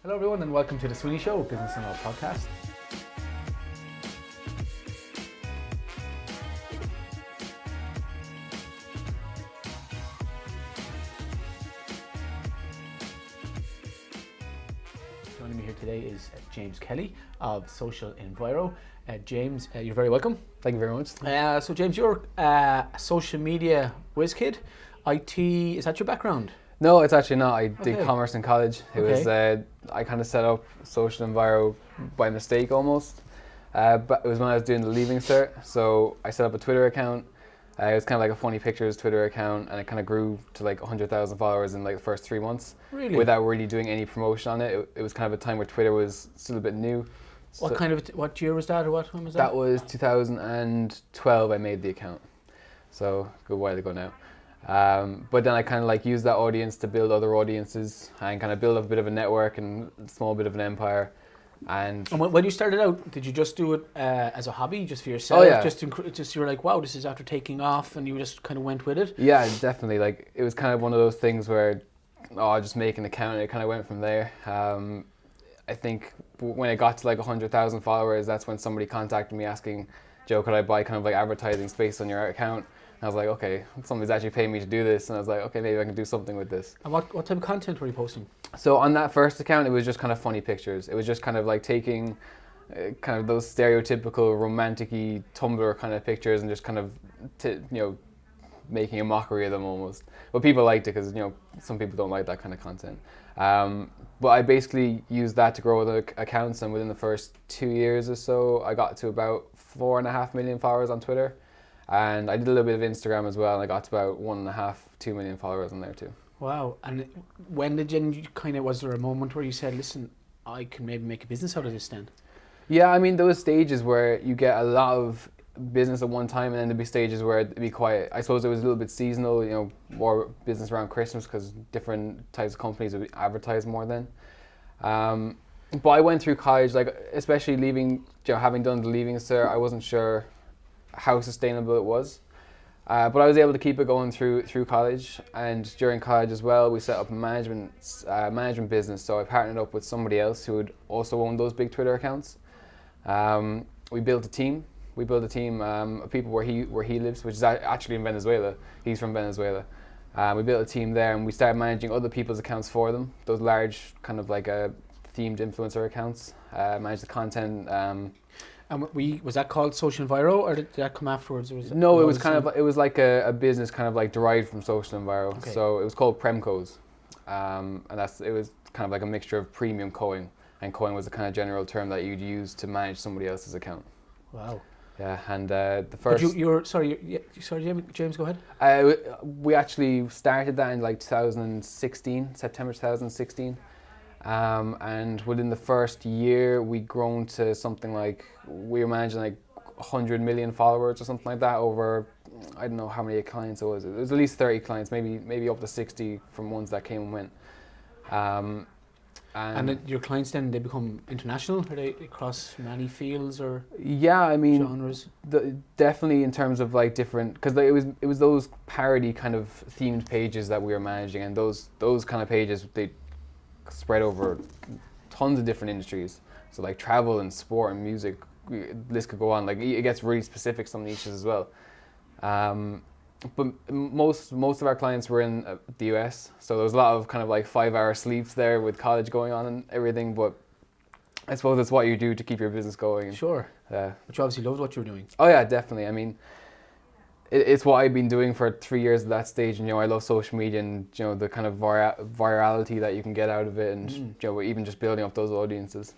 Hello everyone and welcome to the Sweeney Show, Business and Law podcast. Joining me here today is James Kelly of Social Enviro. James, you're very welcome. Thank you very much. So James, you're a social media whiz kid. IT, is that your background? No, it's actually not. I did Okay. commerce in college. It was I kind of set up Social Enviro by mistake almost. But it was when I was doing the Leaving Cert. So I set up a Twitter account. It was kind of like a funny pictures Twitter account, and it kind of grew to like 100,000 followers in like the first 3 months. Really? Without really doing any promotion on it. It was kind of a time where Twitter was still a bit new. What year was that, or what time was that? That was 2012 I made the account. So a good while ago now. But then I kind of like used that audience to build other audiences and kind of build up a bit of a network and a small bit of an empire. And when you started out, did you just do it as a hobby, just for yourself? Oh, yeah. Just you were like, wow, this is after taking off, and you just kind of went with it? yeah, definitely. Like it was kind of one of those things where, I'll just make an account, and it kind of went from there. I think when it got to like 100,000 followers, that's when somebody contacted me asking, Joe, could I buy kind of like advertising space on your account? And I was like, okay, somebody's actually paying me to do this. And I was like, okay, maybe I can do something with this. And what type of content were you posting? So on that first account, it was just kind of funny pictures. It was just kind of like taking kind of those stereotypical romantic-y Tumblr kind of pictures and just kind of, making a mockery of them almost. But people liked it because, some people don't like that kind of content. But I basically used that to grow other accounts, and within the first 2 years or so, I got to about 4.5 million followers on Twitter. And I did a little bit of Instagram as well, and I got to about 1.5, 2 million followers on there too. Wow. And when did you was there a moment where you said, listen, I can maybe make a business out of this then? Yeah, I mean, those stages where you get a lot of business at one time, and then there'd be stages where it'd be quiet. I suppose it was a little bit seasonal, more business around Christmas because different types of companies would advertise more then. But I went through college, like especially leaving, having done the Leaving Cert, I wasn't sure how sustainable it was. But I was able to keep it going through college, and during college as well, we set up a management business. So I partnered up with somebody else who would also own those big Twitter accounts. We built a team. We built a team of people where he lives, which is actually in Venezuela. He's from Venezuela. We built a team there, and we started managing other people's accounts for them. Those large kind of like themed influencer accounts. Manage the content. And was that called Social Enviro, or did that come afterwards? Or No, it was like a business kind of like derived from Social Enviro. Okay. So it was called Premco's, and it was kind of like a mixture of premium coin, and coin was the kind of general term that you'd use to manage somebody else's account. Wow. Yeah, and the first. But sorry, James, go ahead. We actually started that in like 2016, September 2016. And within the first year, we'd grown to something like, we were managing like 100 million followers or something like that over, I don't know how many clients it was. It was at least 30 clients, maybe up to 60 from ones that came and went. And then your clients then, they become international? Are they across many fields or yeah, I mean, genres? Definitely in terms of like different, because it was those parody kind of themed pages that we were managing, and those kind of pages, they spread over tons of different industries. So like travel and sport and music, list could go on. Like it gets really specific, some niches as well. But most of our clients were in the US, so there was a lot of kind of like 5-hour sleeps there with college going on and everything. But I suppose it's what you do to keep your business going. Sure. But you obviously loved what you were doing. Oh yeah, definitely. I mean, it's what I've been doing for 3 years at that stage, and I love social media, and the kind of virality that you can get out of it, and even just building up those audiences.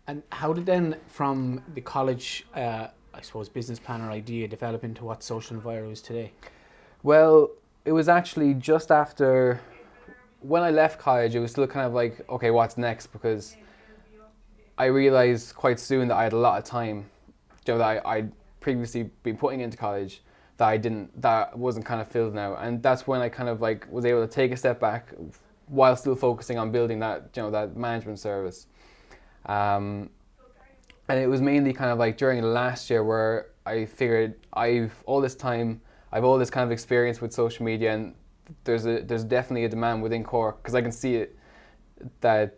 And how did then, from the college, I suppose, business plan or idea develop into what Social Enviro is today? Well, it was actually just after, when I left college, it was still kind of like, okay, what's next? Because I realized quite soon that I had a lot of time, that I'd previously been putting into college, that wasn't kind of filled now. And that's when I kind of like was able to take a step back while still focusing on building that, that management service. And it was mainly kind of like during last year where I figured I've all this kind of experience with social media, and there's definitely a demand within Cork, because I can see it that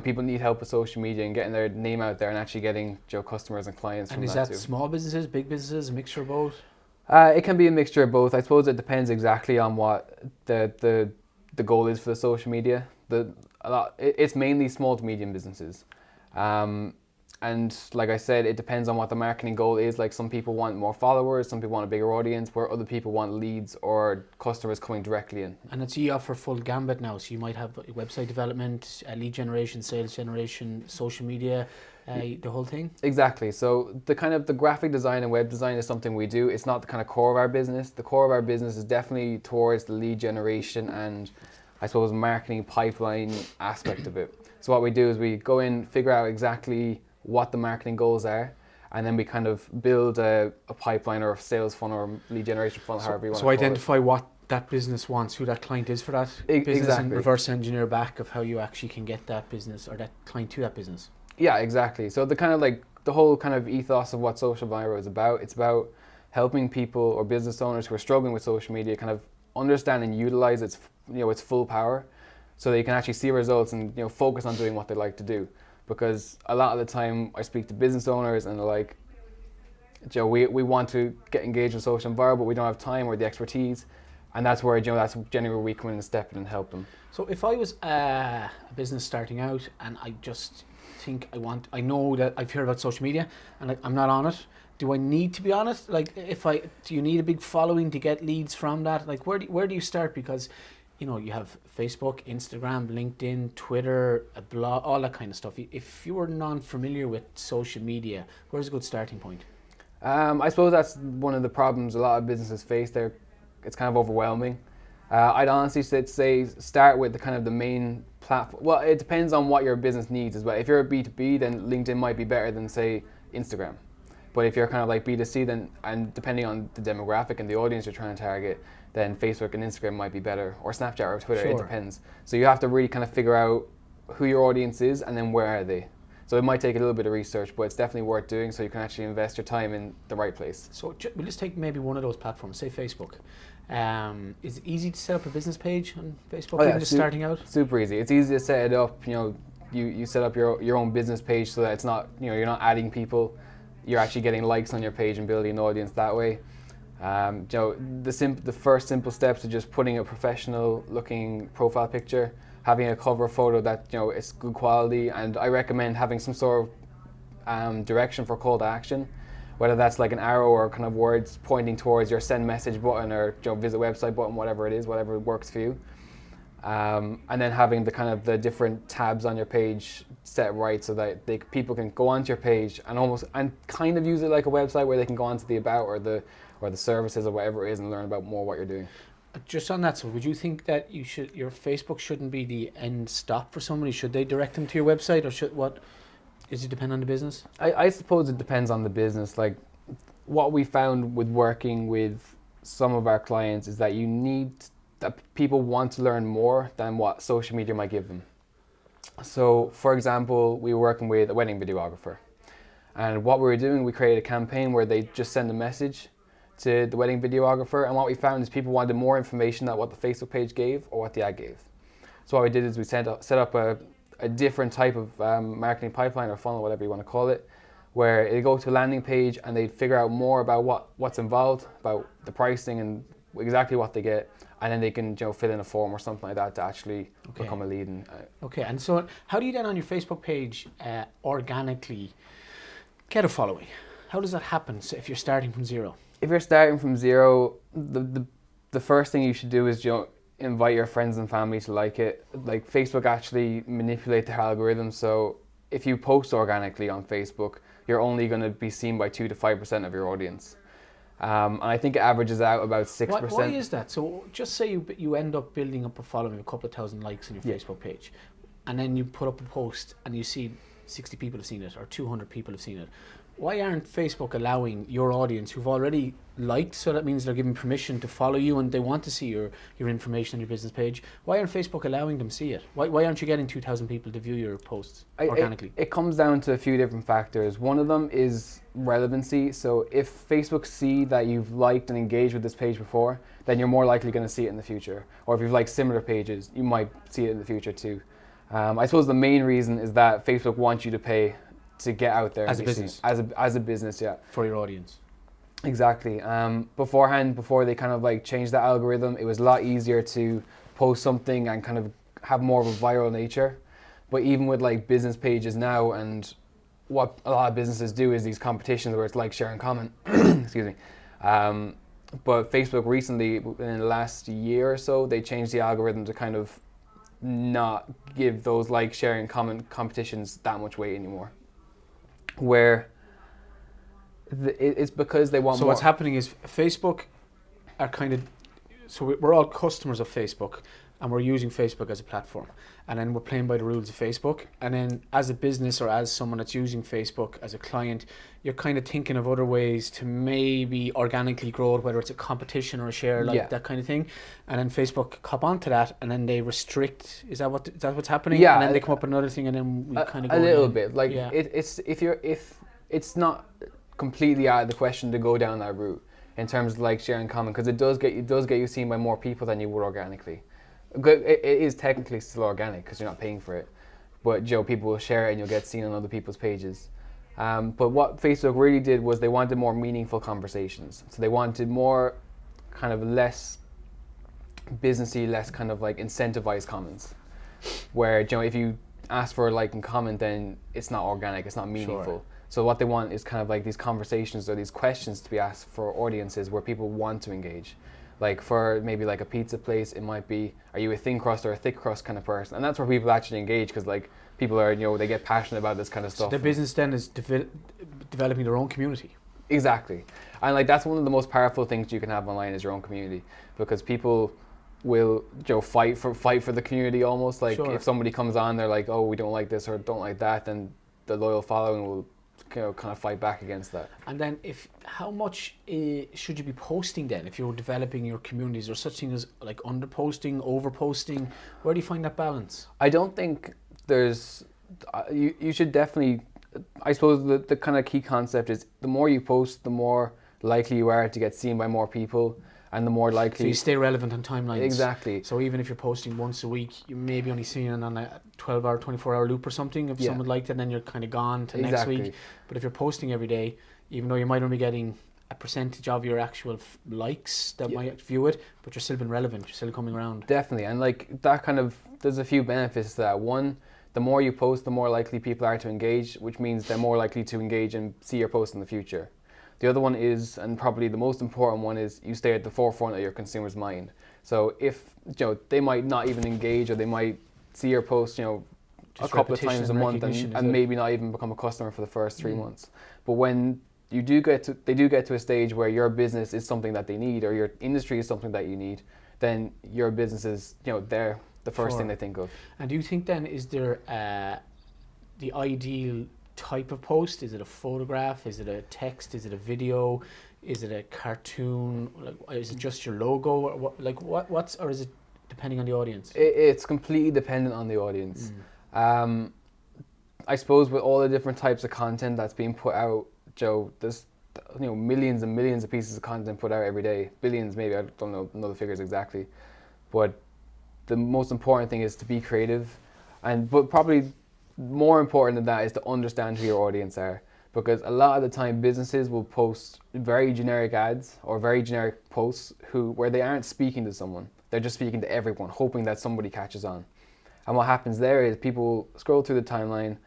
people need help with social media and getting their name out there and actually getting customers and clients from And is that that too. small businesses, big businesses, a mixture of both? It can be a mixture of both. I suppose it depends exactly on what the goal is for the social media. It's mainly small to medium businesses, and like I said, it depends on what the marketing goal is. Like some people want more followers, some people want a bigger audience, where other people want leads or customers coming directly in. And it's you offer full gambit now, so you might have website development, lead generation, sales generation, social media, the whole thing. Exactly. So the graphic design and web design is something we do. It's not the kind of core of our business. The core of our business is definitely towards the lead generation and I suppose marketing pipeline aspect of it. So what we do is we go in, figure out exactly what the marketing goals are, and then we kind of build a pipeline or a sales funnel or lead generation funnel, however you want to call it. So identify what that business wants, who that client is for that business, Exactly. and reverse engineer back of how you actually can get that business or that client to that business. Yeah, exactly. So the whole kind of ethos of what Social Viral is about, it's about helping people or business owners who are struggling with social media kind of understand and utilize its full power, so they can actually see results and focus on doing what they like to do. Because a lot of the time I speak to business owners and they're like, we want to get engaged with Social Viral, but we don't have time or the expertise, and that's where that's generally where we come in and step in and help them. So if I was a business starting out and I just think I know that I've heard about social media and I'm not on it, do I need to be on it? Like, do you need a big following to get leads from that? Like, where do you start? Because you have Facebook, Instagram, LinkedIn, Twitter, a blog, all that kind of stuff. If you were non-familiar with social media, where's a good starting point? I suppose that's one of the problems a lot of businesses face. It's kind of overwhelming. I'd honestly say start with the main platform. Well, it depends on what your business needs as well. If you're a B2B, then LinkedIn might be better than say Instagram. But if you're kind of like B2C, then, and depending on the demographic and the audience you're trying to target, then Facebook and Instagram might be better, or Snapchat or Twitter. Sure. It depends. So you have to really kind of figure out who your audience is and then where are they. So it might take a little bit of research, but it's definitely worth doing so you can actually invest your time in the right place. So we'll just take maybe one of those platforms, say Facebook. Is it easy to set up a business page on Facebook, even just starting out? Super easy. It's easy to set it up. You set up your own business page so that it's not, you're not adding people. You're actually getting likes on your page and building an audience that way. The first simple steps are just putting a professional looking profile picture, having a cover photo that it's good quality, and I recommend having some sort of direction for call to action, whether that's like an arrow or kind of words pointing towards your send message button or visit website button, whatever it is, whatever works for you. And then having the different tabs on your page set right so that people can go onto your page and kind of use it like a website where they can go onto the about or the services or whatever it is and learn about more what you're doing. Just on that, so would you think that your Facebook shouldn't be the end stop for somebody? Should they direct them to your website, or does it depend on the business? I suppose it depends on the business. Like what we found with working with some of our clients is that that people want to learn more than what social media might give them. So for example, we were working with a wedding videographer, and what we were doing, we created a campaign where they just send a message to the wedding videographer, and what we found is people wanted more information than what the Facebook page gave or what the ad gave. So what we did is we set up a different type of marketing pipeline or funnel, whatever you want to call it, where they go to a landing page and they figure out more about what's involved, about the pricing and exactly what they get, and then they can fill in a form or something like that to actually become a lead. Okay, and so how do you then on your Facebook page organically get a following? How does that happen if you're starting from zero? If you're starting from zero, the first thing you should do is invite your friends and family to like it. Like Facebook actually manipulate their algorithm, so if you post organically on Facebook, you're only going to be seen by 2 to 5% of your audience. And I think it averages out about 6%. Why is that? So just say you end up building up a following, a couple of thousand likes on your Facebook page, and then you put up a post and you see 60 people have seen it or 200 people have seen it. Why aren't Facebook allowing your audience who've already liked, so that means they're giving permission to follow you and they want to see your information on your business page, why aren't Facebook allowing them to see it? Why aren't you getting 2,000 people to view your posts organically? It comes down to a few different factors. One of them is relevancy. So if Facebook see that you've liked and engaged with this page before, then you're more likely going to see it in the future. Or if you've liked similar pages, you might see it in the future too. I suppose the main reason is that Facebook wants you to pay to get out there As and a be seen. business. As a business, yeah. For your audience. Exactly. Before they kind of like changed that algorithm, it was a lot easier to post something and kind of have more of a viral nature. But even with like business pages now, and what a lot of businesses do is these competitions where it's like, share, and comment. Excuse me. But Facebook recently, in the last year or so, they changed the algorithm to kind of not give those like, share, and comment competitions that much weight anymore. Where it's because they want So more. what's happening is Facebook are kind of, so we're all customers of Facebook, and we're using Facebook as a platform, and then we're playing by the rules of Facebook. And then as a business or as someone that's using Facebook as a client, you're kind of thinking of other ways to maybe organically grow it, whether it's a competition or a share, like that kind of thing. And then Facebook cop onto that, and then they restrict. Is that what's happening? Yeah, And then they come up with another thing, and then we kind of go a little again. bit. Like Yeah. if it's not completely out of the question to go down that route in terms of like sharing comment, because it does get you seen by more people than you would organically. It is technically still organic because you're not paying for it, but people will share it and you'll get seen on other people's pages. But what Facebook really did was they wanted more meaningful conversations. So they wanted more kind of less businessy, less kind of like incentivized comments, where if you ask for a like and comment, then it's not organic, it's not meaningful. Sure. So what they want is kind of like these conversations or these questions to be asked for audiences where people want to engage. Like for maybe like a pizza place, it might be, are you a thin crust or a thick crust kind of person? And that's where people actually engage, because like people are, they get passionate about this kind of stuff. So the business then is developing their own community. Exactly. And like that's one of the most powerful things you can have online is your own community, because people will fight for the community almost. Like Sure. If somebody comes on, they're like, oh, we don't like this or don't like that, then the loyal following will kind of fight back against that. And then how much should you be posting then if you're developing your communities? Is there such thing as like under-posting, over-posting? Where do you find that balance? I don't think there's, you should definitely, I suppose the kind of key concept is the more you post, the more likely you are to get seen by more people, and the more likely... So you stay relevant on timelines. Exactly. So even if you're posting once a week, you may be only seeing it on a 12-hour, 24-hour loop or something. If someone liked it, then you're kind of gone to next week. But if you're posting every day, even though you might only be getting a percentage of your actual likes that might view it, but you're still been relevant, you're still coming around. Definitely. And like that kind of, there's a few benefits to that. One, the more you post, the more likely people are to engage, which means they're more likely to engage and see your post in the future. The other one is, and probably the most important one, is you stay at the forefront of your consumer's mind. So if they might not even engage, or they might see your post a couple of times a month and maybe not even become a customer for the first 3 months. But when they do get to a stage where your business is something that they need, or your industry is something that you need, then your business is they're the first thing they think of. And do you think then, is there the ideal type of post? Is it a photograph? Is it a text? Is it a video? Is it a cartoon? Like, is it just your logo? Or what's or is it depending on the audience? It's completely dependent on the audience. I suppose with all the different types of content that's being put out, there's millions and millions of pieces of content put out every day. Billions, maybe, I don't know the figures exactly. But the most important thing is to be creative, but probably more important than that is to understand who your audience are, because a lot of the time businesses will post very generic ads or very generic posts where they aren't speaking to someone, they're just speaking to everyone, hoping that somebody catches on. And what happens there is people scroll through the timeline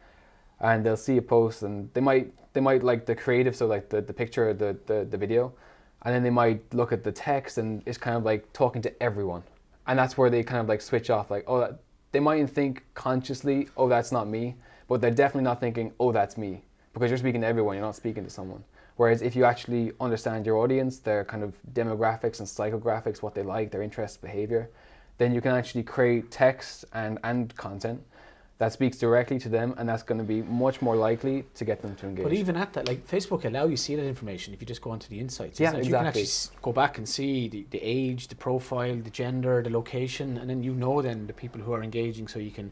and they'll see a post, and they might like the creative, so like the picture or the video, and then they might look at the text and it's kind of like talking to everyone, and that's where they kind of like switch off, like, oh, they mightn't think consciously, oh, that's not me, but they're definitely not thinking, oh, that's me, because you're speaking to everyone, you're not speaking to someone. Whereas if you actually understand your audience, their kind of demographics and psychographics, what they like, their interests, behavior, then you can actually create text and content that speaks directly to them, and that's going to be much more likely to get them to engage. But even at that, like, Facebook allow you to see that information if you just go onto the insights. Yeah, exactly. You can actually go back and see the age, the profile, the gender, the location, and then then the people who are engaging, so you can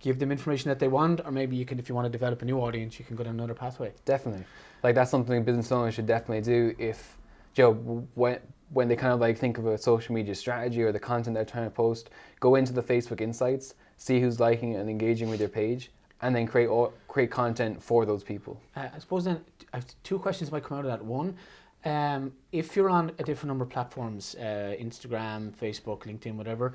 give them information that they want, or maybe you can, if you want to develop a new audience, you can go down another pathway. Definitely. Like, that's something business owners should definitely do if, when they kind of like think of a social media strategy or the content they're trying to post, go into the Facebook insights, see who's liking and engaging with your page, and then create content for those people. I suppose then I have two questions might come out of that. One, if you're on a different number of platforms, Instagram, Facebook, LinkedIn, whatever,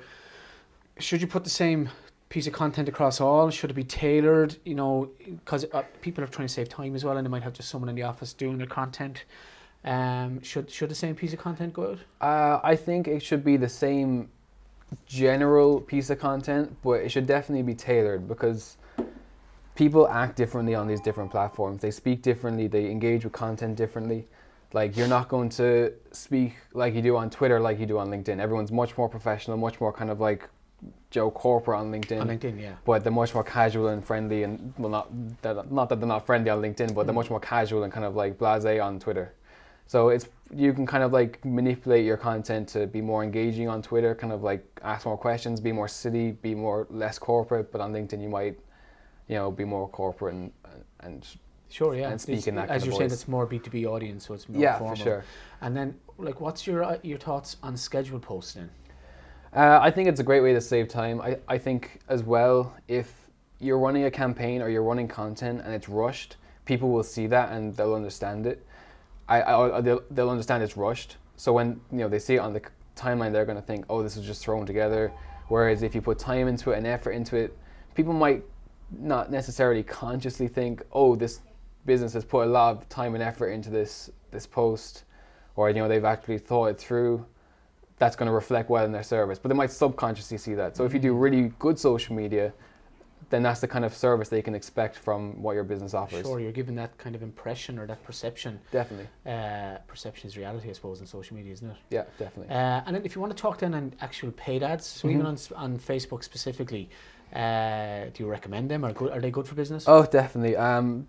should you put the same piece of content across all? Should it be tailored? You know, because people are trying to save time as well, and they might have just someone in the office doing their content. Should the same piece of content go out? I think it should be the same general piece of content, but it should definitely be tailored, because people act differently on these different platforms. They speak differently, they engage with content differently. Like, you're not going to speak like you do on Twitter like you do on LinkedIn. Everyone's much more professional, much more kind of like corporate on LinkedIn. On LinkedIn, yeah. But they're much more casual and friendly, and well, not that they're not friendly on LinkedIn, but they're much more casual and kind of like blasé on Twitter. So you can kind of like manipulate your content to be more engaging on Twitter, kind of like ask more questions, be more silly, be less corporate. But on LinkedIn, you might, be more corporate and sure, yeah. And speak in that kind as of you're voice. saying, it's more B2B audience, so it's more formal. For sure. And then, like, what's your thoughts on scheduled posting? I think it's a great way to save time. I think as well, if you're running a campaign or you're running content and it's rushed, people will see that and they'll understand it. They'll understand it's rushed. So when they see it on the timeline, they're going to think, oh, this was just thrown together. Whereas if you put time into it and effort into it, people might not necessarily consciously think, oh, this business has put a lot of time and effort into this post, or they've actually thought it through. That's going to reflect well in their service, but they might subconsciously see that. So if you do really good social media, then that's the kind of service they can expect from what your business offers. Sure, you're giving that kind of impression or that perception. Definitely. Perception is reality, I suppose, in social media, isn't it? Yeah, definitely. And then if you want to talk then on actual paid ads, so even on Facebook specifically, do you recommend them? Are they good for business? Oh, definitely.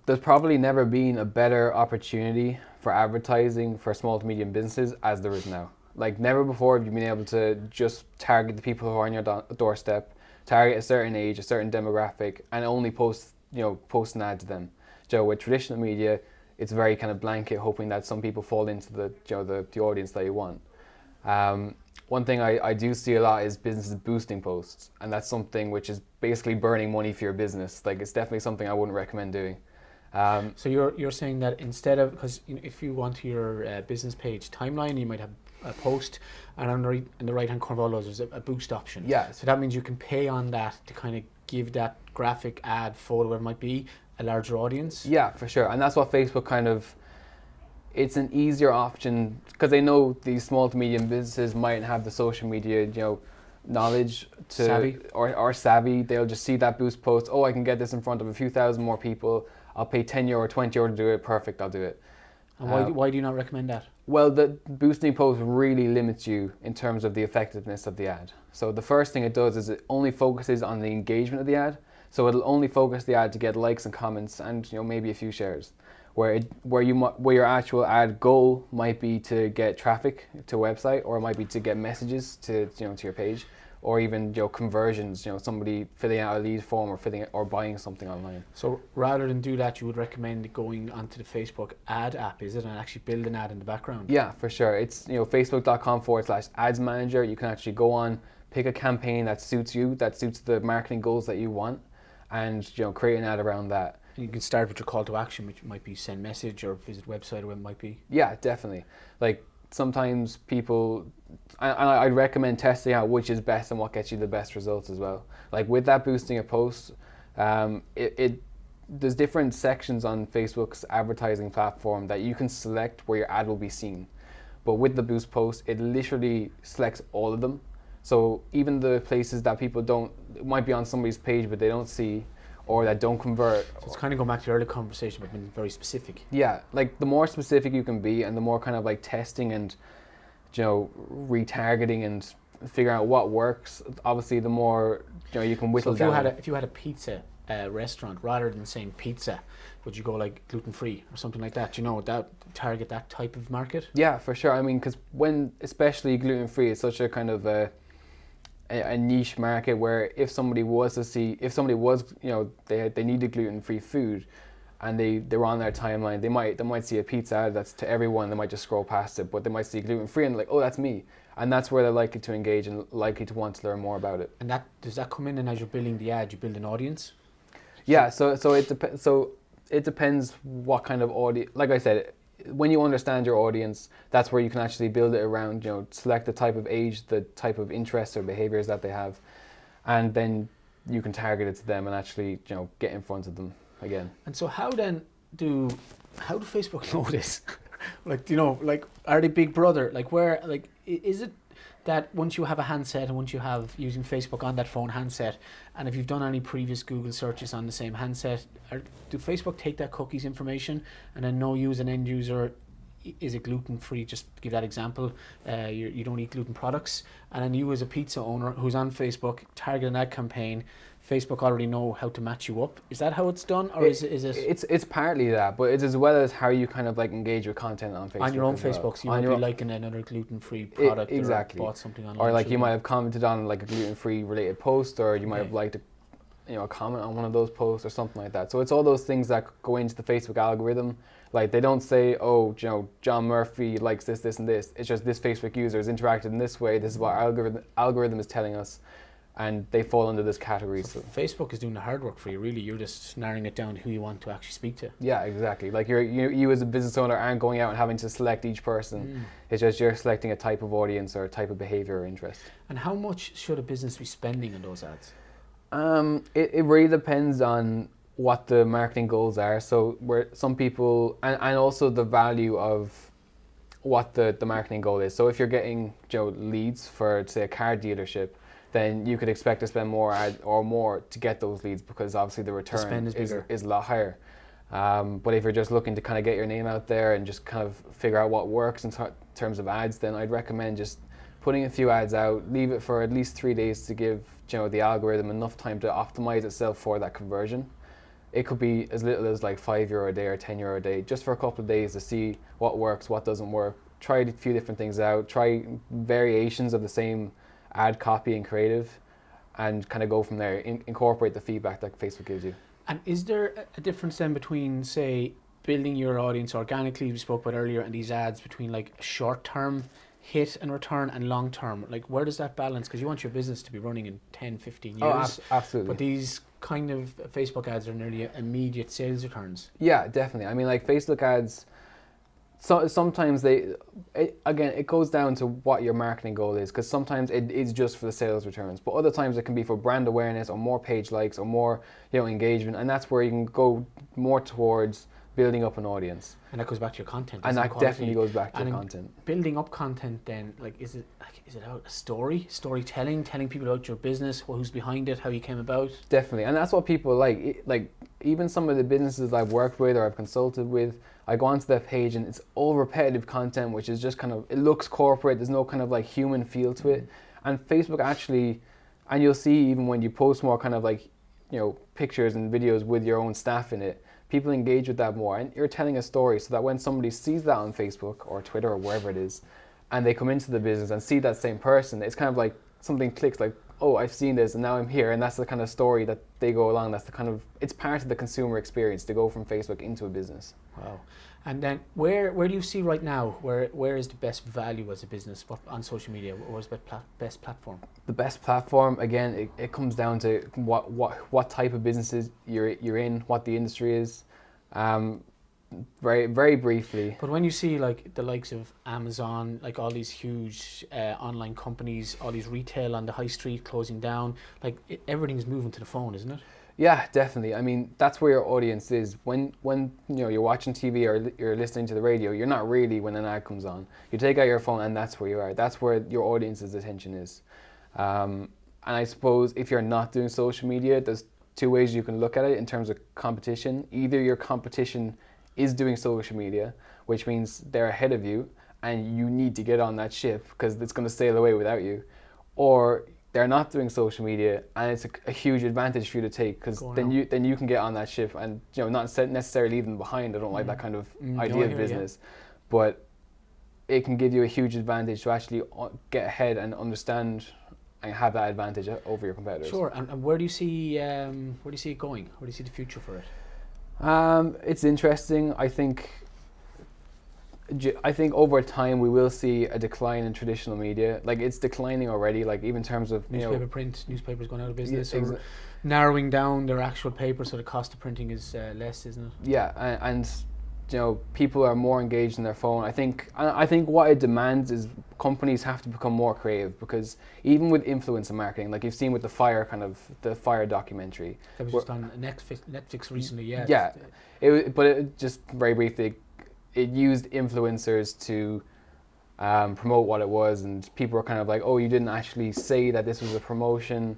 There's probably never been a better opportunity for advertising for small to medium businesses as there is now. Like, never before have you been able to just target the people who are on your doorstep, target a certain age, a certain demographic, and only post an ad to them. With traditional media, it's very kind of blanket, hoping that some people fall into the audience that you want. One thing I do see a lot is businesses boosting posts, and that's something which is basically burning money for your business. Like, it's definitely something I wouldn't recommend doing. So you're saying that instead of, because if you want your business page timeline, you might have a post, and on the right hand corner of all those there's a boost option. Yeah. So that means you can pay on that to kind of give that graphic, ad, photo, whatever it might be, a larger audience. Yeah, for sure. And that's what Facebook it's an easier option, because they know these small to medium businesses might have the social media, knowledge to savvy. Or savvy. They'll just see that boost post. Oh, I can get this in front of a few thousand more people. I'll pay €10 or €20 to do it. Perfect, I'll do it. And why do you not recommend that? Well, the boosting post really limits you in terms of the effectiveness of the ad. So the first thing it does is it only focuses on the engagement of the ad. So it'll only focus the ad to get likes and comments and maybe a few shares. Where your actual ad goal might be to get traffic to a website, or it might be to get messages to your page, or even conversions, somebody filling out a lead form or buying something online. So rather than do that, you would recommend going onto the Facebook ad app, is it, and actually build an ad in the background? Yeah, for sure. It's facebook.com/ads manager. You can actually go on, pick a campaign that suits you, that suits the marketing goals that you want, and create an ad around that. And you can start with your call to action, which might be send message or visit website, or what it might be. Yeah, definitely. Like, sometimes people, and I'd recommend testing out which is best and what gets you the best results as well. Like, with that boosting a post, there's different sections on Facebook's advertising platform that you can select where your ad will be seen. But with the boost post, it literally selects all of them. So even the places that people it might be on somebody's page but they don't see, or that don't convert. So it's kind of going back to your earlier conversation, but being very specific. Yeah, like, the more specific you can be, and the more kind of like testing and retargeting and figuring out what works, obviously the more you can whittle down. If you had a pizza restaurant, rather than saying pizza, would you go like gluten free or something like that? That target that type of market? Yeah, for sure. I mean, because especially gluten free is such a kind of a niche market, where if somebody was they needed gluten-free food, and they were on their timeline, they might see a pizza ad that's to everyone. They might just scroll past it, but they might see gluten-free and like, oh, that's me. and that's where they're likely to engage and likely to want to learn more about it. And that does that come in, and as you're building the ad, you build an audience? Yeah, so it depends. So it depends what kind of audience. Like I said, when you understand your audience, that's where you can actually build it around. Select the type of age, the type of interests or behaviors that they have, and then you can target it to them and actually get in front of them again. And so how do Facebook know this? Like are they Big Brother? Like where, like is it that once you have a handset and once you have using Facebook on that phone handset, and if you've done any previous Google searches on the same handset, do Facebook take that cookies information and then know you as an end user? Is it gluten free? Just to give that example, you don't eat gluten products, and then you as a pizza owner who's on Facebook targeting that campaign, Facebook already know how to match you up. Is that how it's done, or is it? It's partly that, but it's as well as how you kind of like engage with content on Facebook. On your own Facebook, so you might be liking another gluten-free product, exactly, or bought something online. Or like you might have commented on like a gluten-free related post, or you might have liked a comment on one of those posts or something like that. So it's all those things that go into the Facebook algorithm. Like they don't say, oh, John Murphy likes this, this, and this. It's just this Facebook user has interacted in this way. This is what our algorithm is telling us, and they fall under this category. So Facebook is doing the hard work for you. Really, you're just narrowing it down to who you want to actually speak to. Yeah, exactly. Like you as a business owner aren't going out and having to select each person. It's just you're selecting a type of audience or a type of behavior or interest. And how much should a business be spending on those ads? It really depends on what the marketing goals are. So where some people, and also the value of what the marketing goal is. So if you're getting leads for, say, a car dealership, then you could expect to spend more to get those leads, because obviously the return is a lot higher. But if you're just looking to kind of get your name out there and just kind of figure out what works in terms of ads, then I'd recommend just putting a few ads out, leave it for at least 3 days to give the algorithm enough time to optimize itself for that conversion. It could be as little as like €5 a day or €10 a day, just for a couple of days to see what works, what doesn't work. Try a few different things out, try variations of the same ad copy and creative, and kind of go from there. Incorporate the feedback that Facebook gives you. And is there a difference then between, say, building your audience organically, we spoke about earlier, and these ads, between like short-term hit and return and long-term? Like where does that balance? Because you want your business to be running in 10, 15 years. Oh, absolutely. But these kind of Facebook ads are nearly immediate sales returns. Yeah, definitely. I mean, like Facebook ads, so sometimes it goes down to what your marketing goal is, because sometimes it is just for the sales returns, but other times it can be for brand awareness or more page likes or more engagement, and that's where you can go more towards building up an audience. And that goes back to your content. And that definitely goes back to your content. Building up content then, is it out a storytelling, telling people about your business, who's behind it, how you came about? Definitely, and that's what people like. Like even some of the businesses I've worked with or I've consulted with, I go onto their page and it's all repetitive content, which is just kind of, it looks corporate, there's no kind of like human feel to it. And Facebook actually, and you'll see even when you post more kind of like, pictures and videos with your own staff in it, people engage with that more, and you're telling a story, so that when somebody sees that on Facebook or Twitter or wherever it is, and they come into the business and see that same person, it's kind of like something clicks, like, oh, I've seen this and now I'm here, and that's the kind of story that they go along. That's the kind of, it's part of the consumer experience to go from Facebook into a business. Wow. And then where do you see right now, where is the best value as a business on social media? Where's the best platform? The best platform, again, it comes down to what type of businesses you're in, what the industry is. Very, very briefly. But when you see like the likes of Amazon, like all these huge online companies, all these retail on the high street closing down, like everything's moving to the phone, isn't it? Yeah, definitely. I mean, that's where your audience is. When you're watching TV or you're listening to the radio, you're not really when an ad comes on. You take out your phone and that's where you are. That's where your audience's attention is. And I suppose if you're not doing social media, there's two ways you can look at it in terms of competition. Either your competition is doing social media, which means they're ahead of you and you need to get on that ship because it's going to sail away without you, or they're not doing social media and it's a huge advantage for you to take, because then you can get on that ship and not necessarily leave them behind. I don't like that kind of idea of business, but it can give you a huge advantage to actually get ahead and understand and have that advantage over your competitors. Sure. And where do you see it going? Where do you see the future for it? It's interesting. I think I think over time we will see a decline in traditional media. Like it's declining already. Like even in terms of newspapers going out of business, Yeah, or narrowing down their actual paper, so the cost of printing is less, isn't it? Yeah, and people are more engaged in their phone. I think what it demands is companies have to become more creative, because even with influencer marketing, like you've seen with the Fire documentary. That was just on Netflix recently, yeah. Yeah, but it just very briefly, it used influencers to promote what it was, and people were kind of like, oh, you didn't actually say that this was a promotion.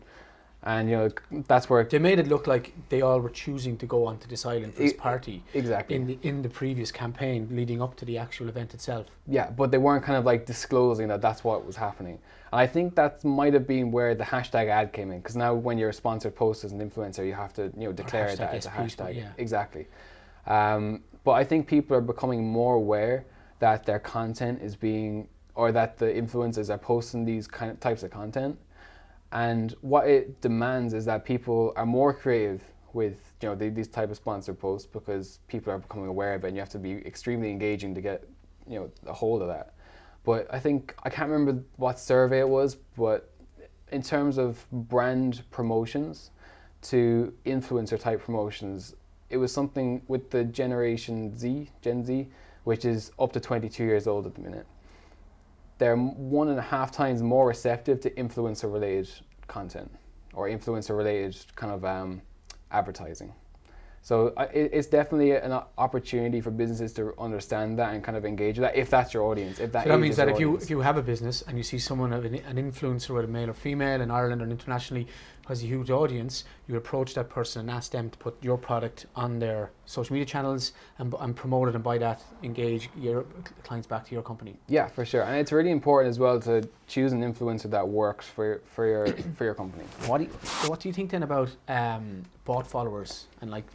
And that's where they made it look like they all were choosing to go onto this island for this party. Exactly. In the previous campaign leading up to the actual event itself. Yeah, but they weren't kind of like disclosing that that's what was happening. And I think that might have been where the hashtag ad came in, because now when you're a sponsored post as an influencer, you have to declare that as a hashtag. Yeah. Exactly. But I think people are becoming more aware that their content is being, or that the influencers are posting these kind of types of content. And what it demands is that people are more creative with these type of sponsored posts, because people are becoming aware of it, and you have to be extremely engaging to get a hold of that. But I think, I can't remember what survey it was, but in terms of brand promotions to influencer type promotions, it was something with the Gen Z, which is up to 22 years old at the minute. They're 1.5 times more receptive to influencer-related content, or influencer-related kind of advertising. So it's definitely an opportunity for businesses to understand that and kind of engage with that, if that's your audience. If that, so that means that if you have a business and you see someone, an influencer, whether male or female, in Ireland or internationally, has a huge audience, you approach that person and ask them to put your product on their social media channels and promote it, and by that engage your clients back to your company. Yeah, for sure. And it's really important as well to choose an influencer that works for your company. What do you think then about bot followers and like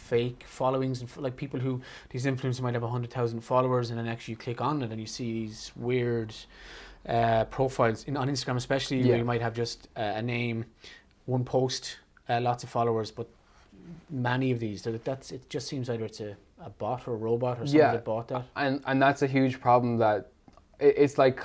fake followings, and like people who, these influencers might have 100,000 followers, and then actually you click on it and you see these weird profiles on Instagram, especially, where you might have just a name, one post, lots of followers, but many of these, it just seems either it's a bot or a robot or somebody that bought that. And that's a huge problem that it's like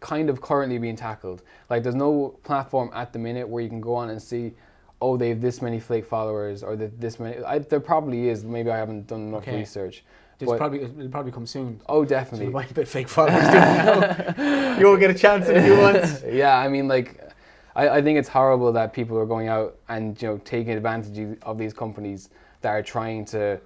kind of currently being tackled. Like there's no platform at the minute where you can go on and see, oh, they have this many fake followers, or this many. There probably is. Maybe I haven't done enough research. It'll probably come soon. Oh, definitely. So you might be fake followers doing now. You won't get a chance in a few months. Yeah, I mean, like, I think it's horrible that people are going out and taking advantage of these companies that are trying to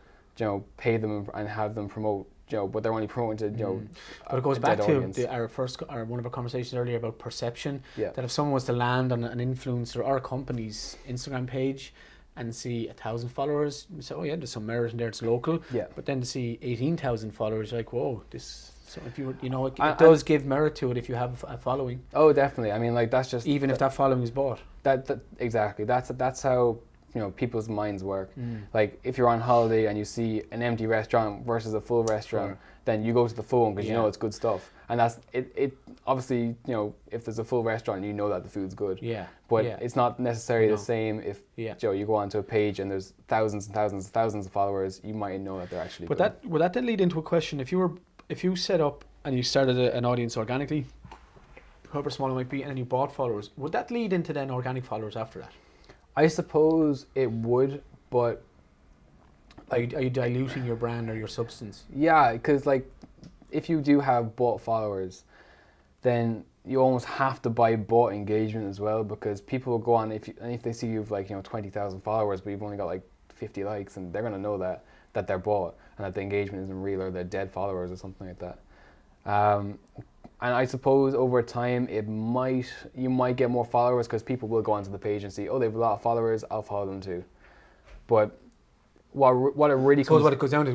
pay them and have them promote. But they're only promoting to But it goes back to one of our conversations earlier about perception. Yeah. That if someone was to land on an influencer or a company's Instagram page and see 1,000 followers, you say, oh yeah, there's some merit in there, it's local. Yeah. But then to see 18,000 followers, like, whoa, this. So if you it does give merit to it if you have a following. Oh, definitely. I mean, like that's just even if that following is bought. That exactly. That's how people's minds work. Like if you're on holiday and you see an empty restaurant versus a full restaurant, then you go to the full one because you know it's good stuff. And that's it. Obviously, if there's a full restaurant, you know that the food's good. Yeah. But it's not necessarily the same if you go onto a page and there's thousands and thousands and thousands of followers. You might know that they're actually good. But would that then lead into a question? If you set up and you started an audience organically, however small it might be, and then you bought followers, would that lead into then organic followers after that? I suppose it would, but are you diluting your brand or your substance? Yeah, because like if you do have bought followers, then you almost have to buy bought engagement as well, because people will go on if they see you've 20,000 followers, but you've only got 50 likes, and they're gonna know that they're bought and that the engagement isn't real, or they're dead followers or something like that. And I suppose over time you might get more followers because people will go onto the page and see, oh, they have a lot of followers, I'll follow them too. But what it really comes... So what it goes down to,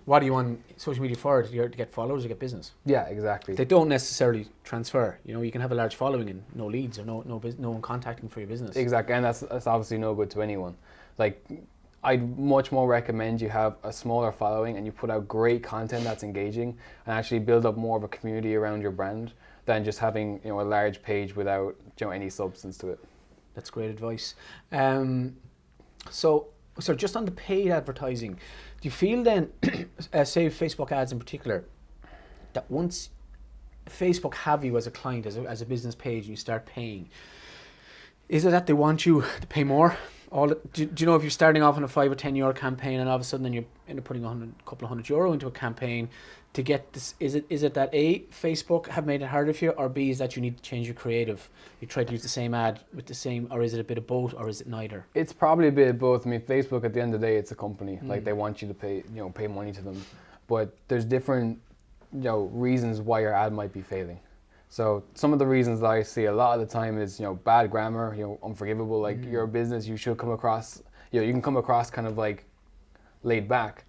what do you want social media for? To get followers or get business? Yeah, exactly. They don't necessarily transfer. You can have a large following and no leads or no one contacting for your business. Exactly, and that's obviously no good to anyone. Like, I'd much more recommend you have a smaller following and you put out great content that's engaging and actually build up more of a community around your brand than just having a large page without any substance to it. That's great advice. So just on the paid advertising, do you feel then, say Facebook ads in particular, that once Facebook have you as a client, as a business page, and you start paying, is it that they want you to pay more? Do you know, if you're starting off on a €5 or €10 campaign and all of a sudden then you end up putting a couple of €100 into a campaign to get this, is it that A, Facebook have made it harder for you, or B, is that you need to change your creative? You try to use the same ad with the same, or is it a bit of both, or is it neither? It's probably a bit of both. I mean, Facebook at the end of the day, it's a company. Like, they want you to pay money to them, but there's different reasons why your ad might be failing. So some of the reasons that I see a lot of the time is, bad grammar, unforgivable. Like, you're a business, you should come across, you can come across kind of like laid back,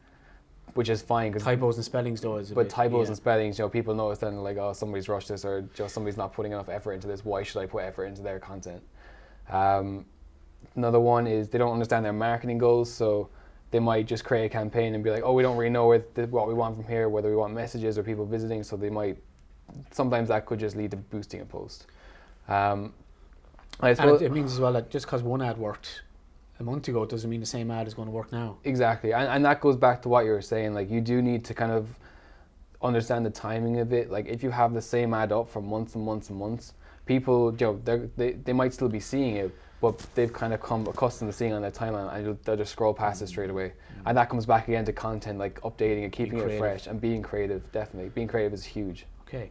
which is fine. Cause typos and spellings though is a but bit, typos and spellings, people notice then, like, oh, somebody's rushed this, or somebody's not putting enough effort into this. Why should I put effort into their content? Another one is they don't understand their marketing goals. So they might just create a campaign and be like, oh, we don't really know what we want from here, whether we want messages or people visiting. So they might, sometimes that could just lead to boosting a post. I suppose, and it means as well that just because one ad worked a month ago doesn't mean the same ad is going to work now. Exactly, and that goes back to what you were saying. Like, you do need to kind of understand the timing of it. Like, if you have the same ad up for months and months and months, people, they might still be seeing it, but they've kind of come accustomed to seeing it on their timeline, and they'll just scroll past it straight away. And that comes back again to content, like updating it, keeping it fresh, and being creative. Definitely, being creative is huge. Okay,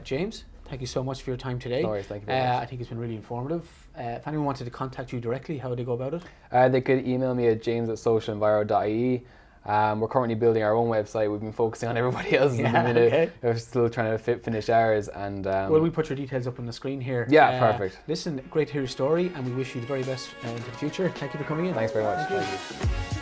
James, thank you so much for your time today. No worries, thank you very much. I think it's been really informative. If anyone wanted to contact you directly, how would they go about it? They could email me at james@socialenviro.ie. We're currently building our own website. We've been focusing on everybody else's at the minute. Okay. We're still trying to finish ours. And well, we put your details up on the screen here. Yeah, perfect. Listen, great to hear your story, and we wish you the very best into the future. Thank you for coming in. Thanks very much. Thank you.